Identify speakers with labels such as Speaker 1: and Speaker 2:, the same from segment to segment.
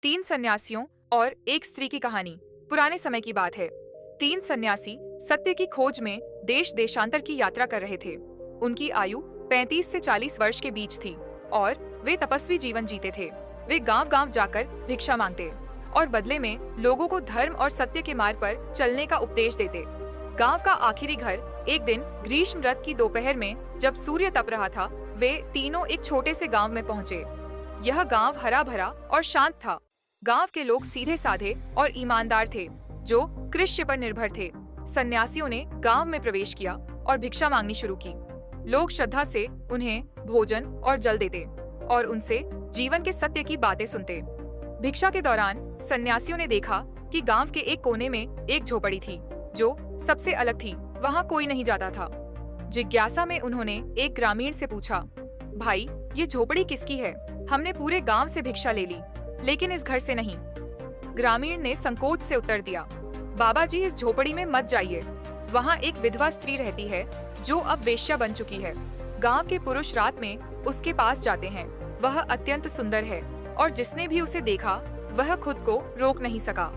Speaker 1: तीन सन्यासियों और एक स्त्री की कहानी। पुराने समय की बात है। तीन सन्यासी सत्य की खोज में देश देशांतर की यात्रा कर रहे थे। उनकी आयु 35 से 40 वर्ष के बीच थी और वे तपस्वी जीवन जीते थे। वे गांव-गांव जाकर भिक्षा मांगते और बदले में लोगों को धर्म और सत्य के मार्ग पर चलने का उपदेश देते। गांव का आखिरी घर एक दिन ग्रीष्म ऋतु की दोपहर में जब सूर्य तप रहा था, वे तीनों एक छोटे से गांव में पहुंचे। यह गांव हरा भरा और शांत था। गांव के लोग सीधे साधे और ईमानदार थे, जो कृषि पर निर्भर थे। सन्यासियों ने गांव में प्रवेश किया और भिक्षा मांगनी शुरू की। लोग श्रद्धा से उन्हें भोजन और जल देते और उनसे जीवन के सत्य की बातें सुनते। भिक्षा के दौरान सन्यासियों ने देखा कि गांव के एक कोने में एक झोपड़ी थी, जो सबसे अलग थी। वहां कोई नहीं जाता था। जिज्ञासा में उन्होंने एक ग्रामीण से पूछा, भाई, ये झोपड़ी किसकी है? हमने पूरे गांव से भिक्षा ले ली, लेकिन इस घर से नहीं। ग्रामीण ने संकोच से उत्तर दिया, बाबा जी, इस झोपड़ी में मत जाइए। वहाँ एक विधवा स्त्री रहती है, जो अब वेश्या बन चुकी है। गांव के पुरुष रात में उसके पास जाते हैं। वह अत्यंत सुंदर है और जिसने भी उसे देखा, वह खुद को रोक नहीं सका।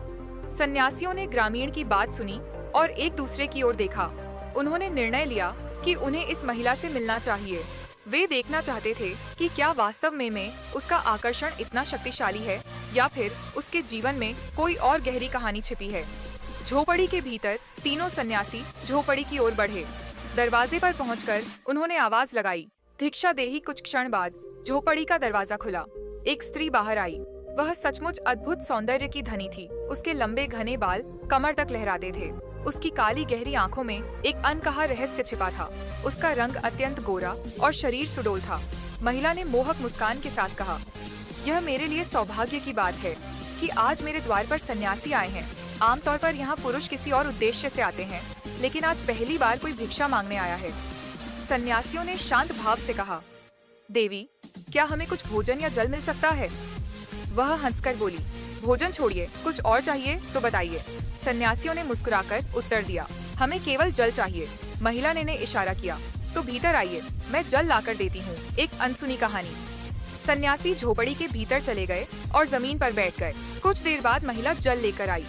Speaker 1: सन्यासियों ने ग्रामीण की बात सुनी और एक दूसरे की ओर देखा। उन्होंने निर्णय लिया कि उन्हें इस महिला से मिलना चाहिए। वे देखना चाहते थे कि क्या वास्तव में उसका आकर्षण इतना शक्तिशाली है या फिर उसके जीवन में कोई और गहरी कहानी छिपी है। झोपड़ी के भीतर तीनों सन्यासी झोपड़ी की ओर बढ़े। दरवाजे पर पहुंचकर उन्होंने आवाज लगाई। भिक्षा दे ही कुछ क्षण बाद झोपड़ी का दरवाजा खुला। एक स्त्री बाहर आई। वह सचमुच अद्भुत सौंदर्य की धनी थी। उसके लंबे घने बाल कमर तक लहराते थे। उसकी काली गहरी आंखों में एक अनकहा रहस्य छिपा था। उसका रंग अत्यंत गोरा और शरीर सुडौल था। महिला ने मोहक मुस्कान के साथ कहा, यह मेरे लिए सौभाग्य की बात है कि आज मेरे द्वार पर सन्यासी आए हैं। आमतौर पर यहाँ पुरुष किसी और उद्देश्य से आते हैं, लेकिन आज पहली बार कोई भिक्षा मांगने आया है। सन्यासियों ने शांत भाव से कहा, देवी, क्या हमें कुछ भोजन या जल मिल सकता है? वह हंसकर बोली, भोजन छोड़िए, कुछ और चाहिए तो बताइए। सन्यासियों ने मुस्कुराकर उत्तर दिया, हमें केवल जल चाहिए। महिला ने इशारा किया, तो भीतर आइए, मैं जल लाकर देती हूँ। एक अनसुनी कहानी। सन्यासी झोपड़ी के भीतर चले गए और जमीन पर बैठ गए। कुछ देर बाद महिला जल लेकर आई।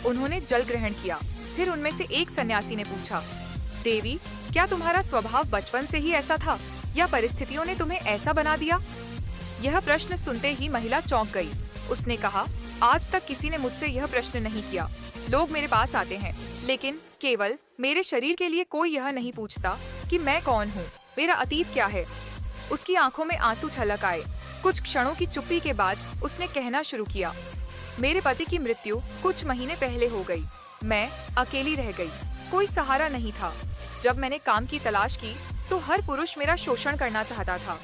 Speaker 1: उन्होंने जल ग्रहण किया। फिर उनमें से एक सन्यासी ने पूछा, देवी, क्या तुम्हारा स्वभाव बचपन से ही ऐसा था या परिस्थितियों ने तुम्हें ऐसा बना दिया? यह प्रश्न सुनते ही महिला चौंक गई। उसने कहा, आज तक किसी ने मुझसे यह प्रश्न नहीं किया। लोग मेरे पास आते हैं, लेकिन केवल मेरे शरीर के लिए कोई यह नहीं पूछता कि मैं कौन हूँ, मेरा अतीत क्या है। उसकी आंखों में आंसू छलक आए। कुछ क्षणों की चुप्पी के बाद उसने कहना शुरू किया, मेरे पति की मृत्यु कुछ महीने पहले हो गई। मैं अकेली रह गई, कोई सहारा नहीं था। जब मैंने काम की तलाश की तो हर पुरुष मेरा शोषण करना चाहता था।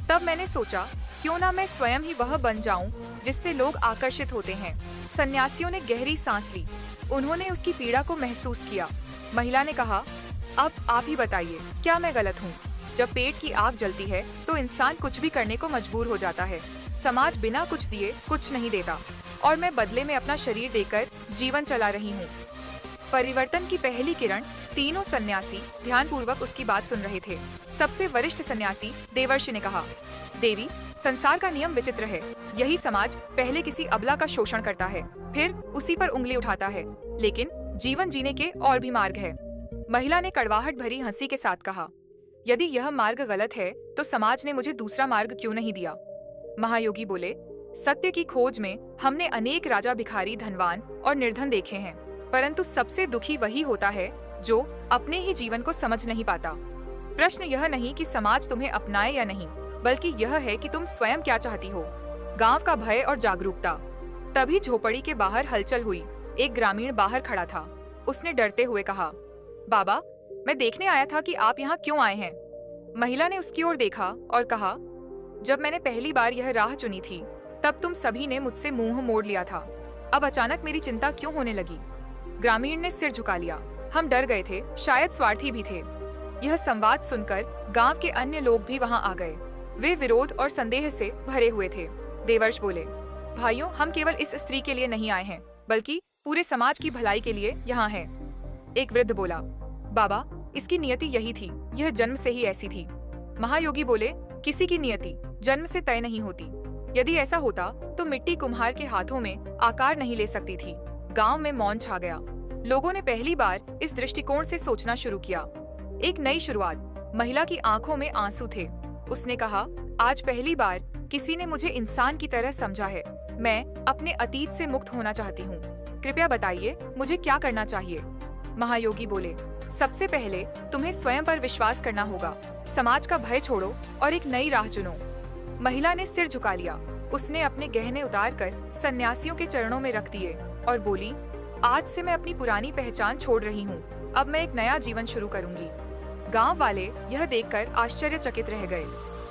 Speaker 1: तब मैंने सोचा, क्यों ना मैं स्वयं ही वह बन जाऊं जिससे लोग आकर्षित होते हैं। सन्यासियों ने गहरी सांस ली। उन्होंने उसकी पीड़ा को महसूस किया। महिला ने कहा, अब आप ही बताइए, क्या मैं गलत हूँ? जब पेट की आग जलती है तो इंसान कुछ भी करने को मजबूर हो जाता है। समाज बिना कुछ दिए कुछ नहीं देता और मैं बदले में अपना शरीर देकर जीवन चला रही हूँ। परिवर्तन की पहली किरण। तीनों सन्यासी ध्यानपूर्वक उसकी बात सुन रहे थे। सबसे वरिष्ठ सन्यासी देवर्षि ने कहा, देवी, संसार का नियम विचित्र है। यही समाज पहले किसी अबला का शोषण करता है, फिर उसी पर उंगली उठाता है, लेकिन जीवन जीने के और भी मार्ग है। महिला ने कड़वाहट भरी हंसी के साथ कहा, यदि यह मार्ग गलत है तो समाज ने मुझे दूसरा मार्ग क्यों नहीं दिया? महायोगी बोले, सत्य की खोज में हमने अनेक राजा, भिखारी, धनवान और निर्धन देखे हैं, परंतु सबसे दुखी वही होता है जो अपने ही जीवन को समझ नहीं पाता। प्रश्न यह नहीं कि समाज तुम्हें अपनाए या नहीं, बल्कि यह है कि तुम स्वयं क्या चाहती हो। गांव का भय और जागरूकता। तभी झोपड़ी के बाहर हलचल हुई। एक ग्रामीण बाहर खड़ा था। उसने डरते हुए कहा, बाबा, मैं देखने आया था कि आप यहाँ क्यों आए हैं। महिला ने उसकी ओर देखा और कहा, जब मैंने पहली बार यह राह चुनी थी, तब तुम सभी ने मुझसे मुंह मोड़ लिया था। अब अचानक मेरी चिंता क्यों होने लगी? ग्रामीण ने सिर झुका लिया। हम डर गए थे, शायद स्वार्थी भी थे। यह संवाद सुनकर गांव के अन्य लोग भी वहां आ गए। वे विरोध और संदेह से भरे हुए थे। देवर्ष बोले, भाइयों, हम केवल इस स्त्री के लिए नहीं आए हैं, बल्कि पूरे समाज की भलाई के लिए यहाँ हैं। एक वृद्ध बोला, बाबा, इसकी नियति यही थी, यह जन्म से ही ऐसी थी। महायोगी बोले, किसी की नियति जन्म से तय नहीं होती। यदि ऐसा होता तो मिट्टी कुम्हार के हाथों में आकार नहीं ले सकती थी। गांव में मौन छा गया। लोगों ने पहली बार इस दृष्टिकोण से सोचना शुरू किया। एक नई शुरुआत। महिला की आंखों में आंसू थे। उसने कहा, आज पहली बार किसी ने मुझे इंसान की तरह समझा है। मैं अपने अतीत से मुक्त होना चाहती हूँ। कृपया बताइए, मुझे क्या करना चाहिए? महायोगी बोले, सबसे पहले तुम्हें स्वयं पर विश्वास करना होगा। समाज का भय छोड़ो और एक नई राह चुनो। महिला ने सिर झुका लिया। उसने अपने गहने उतारकर सन्यासियों के चरणों में रख दिए और बोली, आज से मैं अपनी पुरानी पहचान छोड़ रही हूँ। अब मैं एक नया जीवन शुरू करूंगी। गांव वाले यह देखकर आश्चर्यचकित रह गए।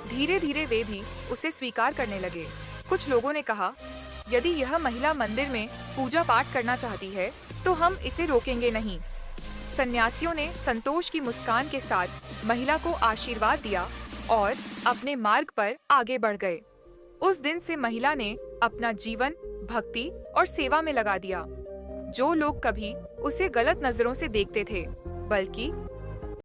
Speaker 1: धीरे धीरे वे भी उसे स्वीकार करने लगे। कुछ लोगों ने कहा, यदि यह महिला मंदिर में पूजा पाठ करना चाहती है तो हम इसे रोकेंगे नहीं। सन्यासियों ने संतोष की मुस्कान के साथ महिला को आशीर्वाद दिया और अपने मार्ग पर आगे बढ़ गए। उस दिन से महिला ने अपना जीवन भक्ति और सेवा में लगा दिया। जो लोग कभी उसे गलत नजरों से देखते थे, बल्कि